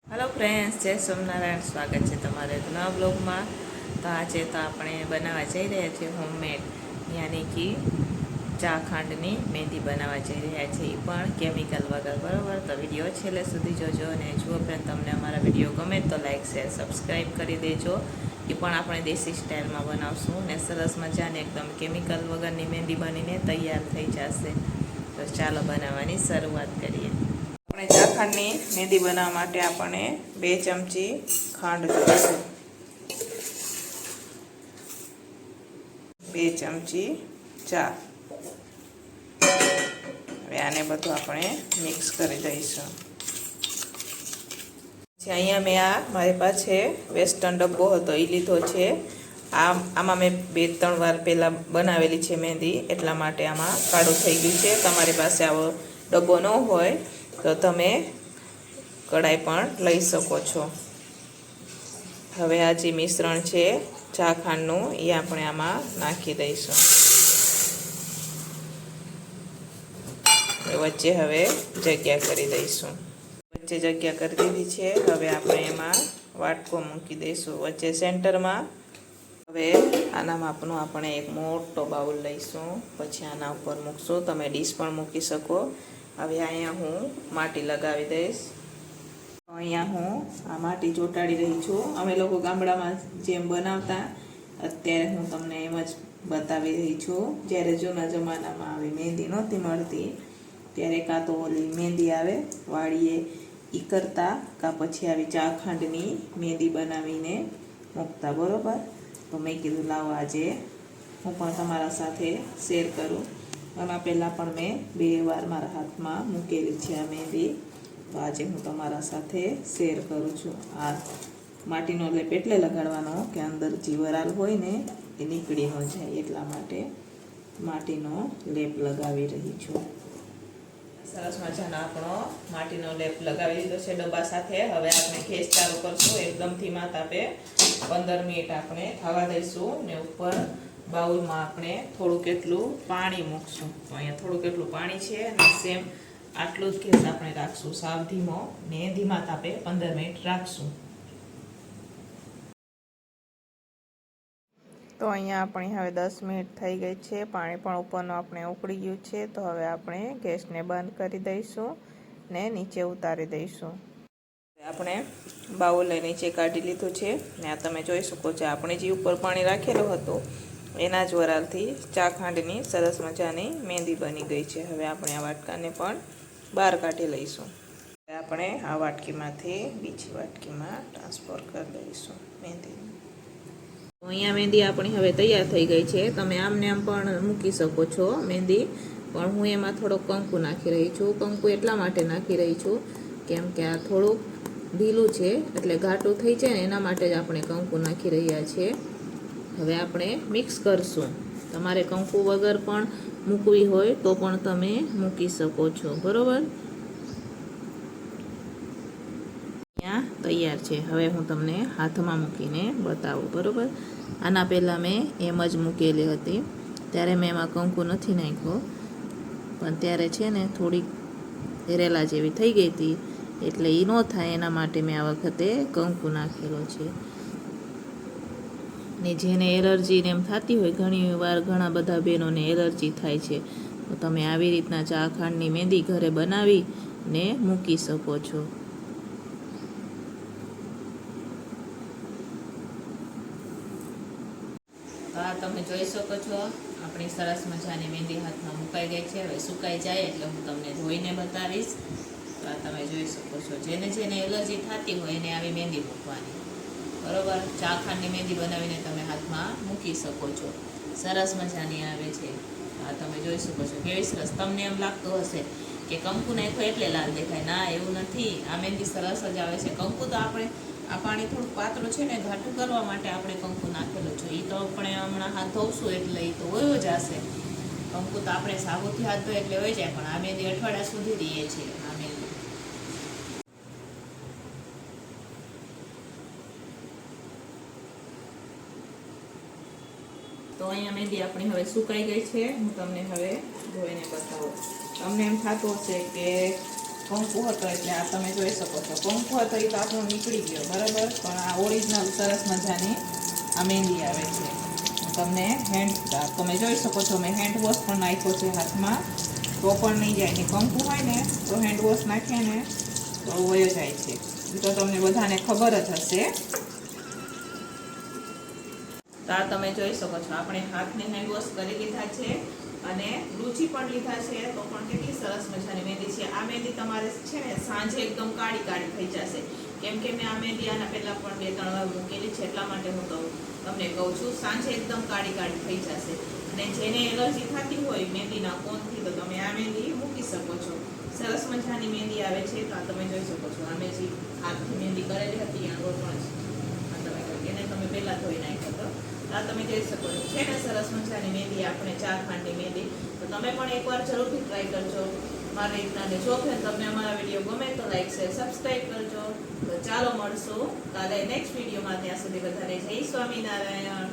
Hello friends, जय सोमनारायण। स्वागत है तमारे नवा ब्लॉग में। तो आज तो આપણે બનાવવા જઈ રહ્યા છીએ હોમમેડ यानी कि ચા ખાંડની મહેંદી બનાવવા જઈ રહ્યા છીએ, એ પણ કેમિકલ વગર। બરાબર, તો વિડીયો છેલ્લે સુધી જોજો અને જો ફ્રેન્ડ તમને અમારા વિડીયો ગમે તો લાઈક શેર સબસ્ક્રાઈબ કરી દેજો। એ પણ આપણે દેશી સ્ટાઇલમાં બનાવશું ને સરસ મજાની એકદમ કેમિકલ વગરની મહેંદી બનીને તૈયાર થઈ જશે। તો ચાલો બનાવવાની શરૂઆત કરીએ। આપણે ચા ખાંડની મહેંદી બનાવવા માટે આપણે 2 ચમચી ખાંડ જોઈશે, 2 ચમચી ચા। હવે આને બધું આપણે મિક્સ કરી દઈશું। અહીંયા મેં મારી પાસે વેસ્ટર્ન ડબ્બો હતો એ લીધો છે। આમાં મેં 2-3 વાર પહેલાં બનાવેલી છે મહેંદી, એટલા માટે આમાં કાળું થઈ ગયું છે। તમારી પાસે આવો ડબ્બો ન હોય તો તમે કડાઈ પણ લઈ શકો છો। હવે આ જે મિશ્રણ છે ચા ખાંડનું એ આપણે આમાં નાખી દઈશું। વચ્ચે હવે જગ્યા કરી દઈશું। વચ્ચે જગ્યા કરી દીધી છે। હવે આપણે એમાં વાટકો મૂકી દઈશું વચ્ચે સેન્ટરમાં। હવે આના માપનું આપણે એક મોટો બાઉલ લઈશું, પછી આના ઉપર મૂકશું। તમે ડીશ પણ મૂકી શકો। હવે અહીંયા હું માટી લગાવી દઈશ। અહીંયા હું આ માટી ચોંટાડી રહી છું। અમે લોકો ગામડામાં જેમ બનાવતા, અત્યારે હું તમને એમ જ બતાવી રહી છું। જ્યારે જૂના જમાનામાં આવી મહેંદી નહોતી મળતી ત્યારે કાં તો ઓલી મહેંદી આવે વાળીએ એ કરતા, કાં પછી આવી ચા ખાંડની મહેંદી બનાવીને મૂકતા। બરાબર, તો મેં કીધું લાવો આજે હું પણ તમારા સાથે શેર કરું। આના પહેલાં પણ મેં 2 વાર મારા હાથમાં મૂકેલી છે આ મહેંદી, તો આજે હું તમારા સાથે શેર કરું છું। આ માટીનો લેપ એટલે લગાડવાનો કે અંદર જે વરાળ હોય ને એ નીકળી ન જાય, એટલા માટે માટીનો લેપ લગાવી રહી છું। સરસ મજાનો આપણો માટીનો લેપ લગાવી દીધો છે ડબ્બા સાથે। હવે આપણે ગેસ ચાલુ કરશું, એકદમ ધીમા તાપે 15 મિનિટ આપણે થવા દઈશું ને ઉપર બાઉલમાં આપણે થોડુંક એટલું પાણી મૂકશું। તો અહીંયા થોડુંક એટલું પાણી છે અને સેમ આટલું જ ગેસ આપણે રાખશું, સાવ ધીમો ને ધીમા તાપે 15 મિનિટ રાખશું। તો અહીંયા આપણી હવે 10 મિનિટ થઈ ગઈ છે, પાણી પણ ઉપરનું આપણે ઉકળી ગયું છે। તો હવે આપણે ગેસને બંધ કરી દઈશું ને નીચે ઉતારી દઈશું। આપણે બાઉલ નીચે કાઢી લીધું છે ને આ તમે જોઈ શકો છો આપણે જે ઉપર પાણી રાખેલું હતું એના જ વરાળથી ચા ખાંડની સરસ મજાની મહેંદી બની ગઈ છે। હવે આપણે આ વાટકાને પણ બહાર કાઢી લઈશું। આપણે આ વાટકીમાંથી બીજી વાટકીમાં ટ્રાન્સફર કરી દઈશું મહેંદી। અહીંયા મહેંદી આપણી હવે તૈયાર થઈ ગઈ છે। તમે આમને આમ પણ મૂકી શકો છો મહેંદી, પણ હું એમાં થોડોક કંકુ નાખી રહી છું। કંકુ એટલા માટે નાખી રહી છું કેમ કે આ થોડુંક ઢીલું છે એટલે ઘાટું થઈ જાય ને એના માટે જ આપણે કંકુ નાખી રહ્યા છીએ। હવે આપણે મિક્સ કરશું। તમારે કંકુ વગર પણ મૂકવી હોય તો પણ તમે મૂકી શકો છો। બરાબર, અહીંયા તૈયાર છે। હવે હું તમને હાથમાં મૂકીને બતાવું। બરાબર, આના પહેલાં મેં એમ જ મૂકેલી હતી, ત્યારે મેં એમાં કંકુ નથી નાખ્યો, પણ ત્યારે છે ને થોડીક રેલા જેવી થઈ ગઈ હતી, એટલે એ ન થાય એના માટે મેં આ વખતે કંકુ નાખેલો છે। ને જેને એલર્જી ને એમ થતી હોય, ઘણી વાર ઘણા બધા બહેનોને એલર્જી થાય છે, તો તમે આવી રીતના ચા ખાંડની મહેંદી ઘરે બનાવી ને મૂકી શકો છો। આ તમે જોઈ શકો છો આપણી સરસ મજાની મહેંદી હાથમાં મુકાઈ ગઈ છે। હવે સુકાઈ જાય એટલે હું તમને ધોઈને બતાવીશ। તો આ તમે જોઈ શકો છો, જેને એલર્જી થતી હોય એને આવી મહેંદી મૂકવાની। બરોબર, ચા ખાંડની મહેંદી બનાવીને તમે હાથમાં મૂકી શકો છો, સરસ મજાની આવે છે। આ તમે જોઈ શકો છો કેવી સરસ। તમને એમ લાગતું હશે કે કંકુ નાખ્યો એટલે લાલ દેખાય, ના એવું નથી, આ મહેંદી સરસ જ આવે છે। કંકુ તો આપણે આ પાણી થોડુંક પાતળું છે ને ઘાટું કરવા માટે આપણે કંકુ નાખેલું છે, એ તો આપણે હમણાં હાથ ધોવશું એટલે એ તો હોય જ હશે। કંકુ તો આપણે સાબુથી હાથ ધોય એટલે હોય જાય, પણ આ મહેંદી અઠવાડિયા સુધી રહીએ છીએ આ મહેંદી। તો અહીંયા મહેંદી આપણી હવે સુકાઈ ગઈ છે। હું તમને હવે ધોઈને બતાવું। તમને એમ થતું હશે કે કંકુ હતો એટલે આ તમે જોઈ શકો છો. કંકુ હતો એ તો આપણો નીકળી ગયો બરાબર, પણ આ ઓરિજિનલ સરસ મજાની આ મહેંદી આવે છે. તમને તમે જોઈ શકો છો મેં હેન્ડ વોશ પણ નાખ્યો છે હાથમાં, તો પણ નહીં જાય. ને કંકુ હોય ને તો હેન્ડ વોશ નાખીએ ને તો વયો જાય છે, એ તો તમને બધાને ખબર જ હશે. તો આ તમે જોઈ શકો છો આપણે હાથને હેન્ડ વોશ કરી લીધા છે અને લૂછી પણ લીધા છે, તો પણ કેટલી સરસ મજાની મહેંદી છે. આ મહેંદી તમારે છે ને સાંજે એકદમ કાળી કાળી થઈ જશે, કેમ કે મેં આ મહેંદી આના પહેલાં પણ 2-3 વાર મૂકેલી છે, એટલા માટે હું તમને કહું છું સાંજે એકદમ કાળી કાળી થઈ જશે. અને જેને એલર્જી થતી હોય મહેંદીના કોનથી, તો તમે આ મહેંદી મૂકી શકો છો. સરસ મજાની મહેંદી આવે છે. તો આ તમે જોઈ શકો છો આ મેં જે હાથથી મહેંદી કરેલી હતી આંગળ પણ એને તમે પહેલાં ધોઈ નાખ્યો હતો. આ તમે જોઈ શકો છો છે ને સરસ મજાની મહેંદી, આપણે 4 ખાંડની મહેંદી. તો તમે પણ એકવાર જરૂરથી ટ્રાય કરજો મારી રીતના. અને જો તમને અમારા વિડીયો ગમે તો લાઈક શેર સબસ્ક્રાઈબ કરજો. તો ચાલો મળશું કાલે નેક્સ્ટ વિડીયોમાં. ત્યાં સુધી બધાને જય સ્વામિનારાયણ.